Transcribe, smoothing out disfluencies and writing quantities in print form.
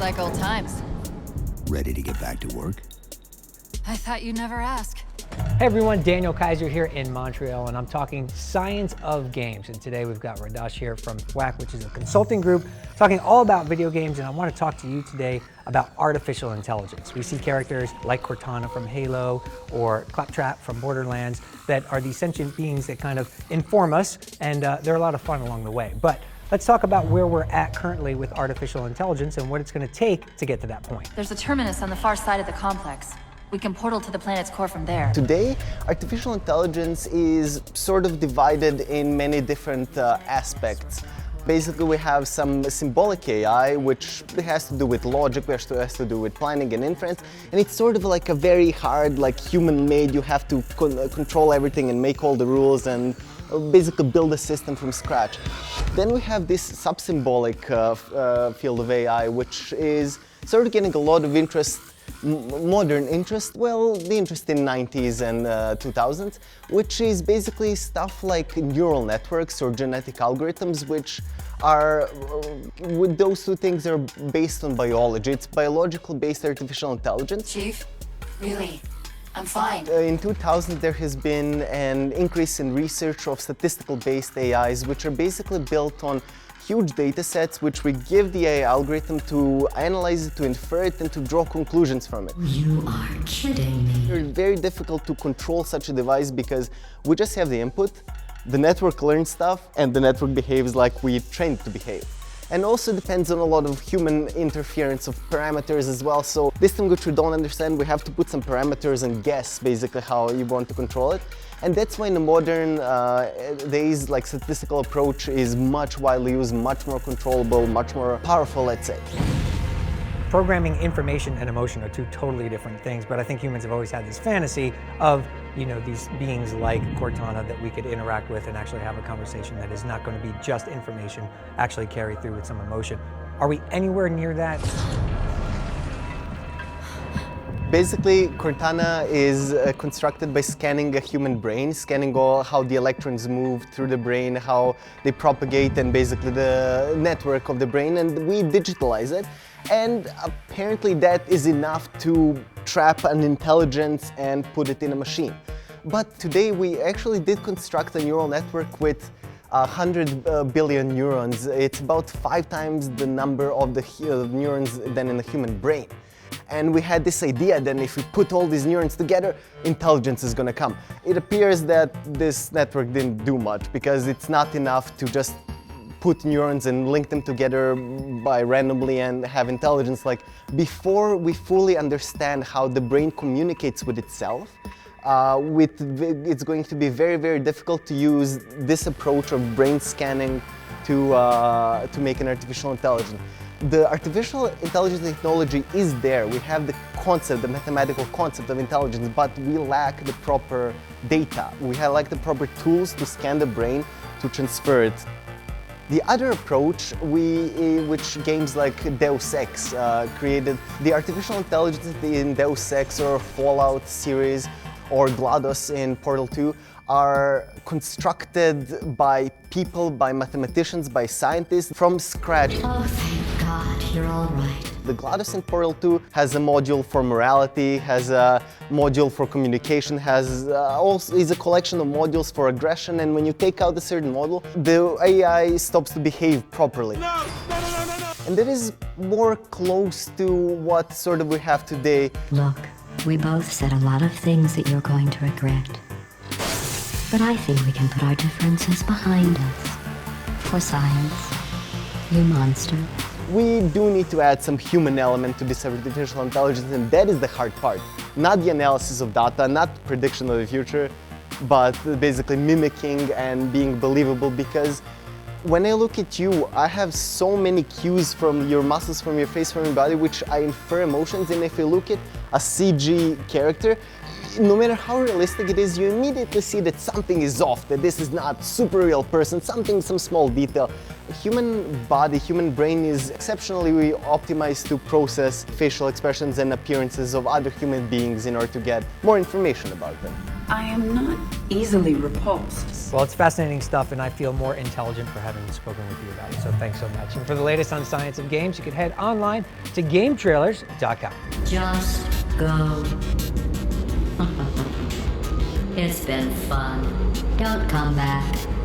like old times. Ready to get back to work? I thought you'd never ask. Hey everyone, Daniel Kaiser here in Montreal, and I'm talking science of games. And today we've got GLaDOS here from WAC, which is a consulting group, talking all about video games. And I want to talk to you today about artificial intelligence. We see characters like Cortana from Halo or Claptrap from Borderlands that are these sentient beings that kind of inform us, and they're a lot of fun along the way. But let's talk about where we're at currently with artificial intelligence and what it's going to take to get to that point. There's a terminus on the far side of the complex. We can portal to the planet's core from there. Today, artificial intelligence is sort of divided in many different aspects. Basically, we have some symbolic AI, which has to do with logic, which has to do with planning and inference, and it's sort of like a very hard, like human-made. You have to control everything and make all the rules and basically build a system from scratch. Then we have this sub-symbolic field of AI, which is sort of getting a lot of interest. Modern interest, well, the interest in 90s and 2000s, which is basically stuff like neural networks or genetic algorithms, which are, with those two things, are based on biology. It's biological-based artificial intelligence. Chief, really, I'm fine. In 2000, there has been an increase in research of statistical-based AIs, which are basically built on huge data sets, which we give the AI algorithm to analyze it, to infer it, and to draw conclusions from it. You are kidding me. It's very difficult to control such a device because we just have the input, the network learns stuff, and the network behaves like we trained it to behave. And also depends on a lot of human interference of parameters as well. So this thing which we don't understand, we have to put some parameters and guess basically how you want to control it. And that's why in the modern days, like statistical approach is much widely used, much more controllable, much more powerful, let's say. Programming information and emotion are two totally different things, but I think humans have always had this fantasy of, you know, these beings like Cortana that we could interact with and actually have a conversation that is not going to be just information, actually carry through with some emotion. Are we anywhere near that? Basically, Cortana is constructed by scanning a human brain, scanning all how the electrons move through the brain, how they propagate, and basically the network of the brain, and we digitalize it. And apparently that is enough to trap an intelligence and put it in a machine. But today we actually did construct a neural network with 100 billion neurons. It's about 5 times the number of the neurons than in the human brain. And we had this idea that if we put all these neurons together, intelligence is gonna come. It appears that this network didn't do much because it's not enough to just put neurons and link them together by randomly and have intelligence. Like, before we fully understand how the brain communicates with itself, it's going to be very, very difficult to use this approach of brain scanning to make an artificial intelligence. The artificial intelligence technology is there. We have the concept, the mathematical concept of intelligence, but we lack the proper data. We lack the proper tools to scan the brain, to transfer it. The other approach, which games like Deus Ex created, the artificial intelligence in Deus Ex or Fallout series or GLaDOS in Portal 2 are constructed by people, by mathematicians, by scientists from scratch. Oh, thank God, you're all right. The GLaDOS in Portal 2 has a module for morality, has a module for communication, also is a collection of modules for aggression, and when you take out a certain module, the AI stops to behave properly. No. And that is more close to what sort of we have today. Look, we both said a lot of things that you're going to regret. But I think we can put our differences behind us. For science, you monster. We do need to add some human element to this artificial intelligence, and that is the hard part. Not the analysis of data, not prediction of the future, but basically mimicking and being believable, because when I look at you, I have so many cues from your muscles, from your face, from your body, which I infer emotions, and if you look at a CG character, no matter how realistic it is, you immediately see that something is off, that this is not super real person, some small detail. Human body, human brain is exceptionally optimized to process facial expressions and appearances of other human beings in order to get more information about them. I am not easily repulsed. Well, it's fascinating stuff, and I feel more intelligent for having spoken with you about it, so thanks so much. And for the latest on science of games, you can head online to GameTrailers.com. Just go. It's been fun. Don't come back.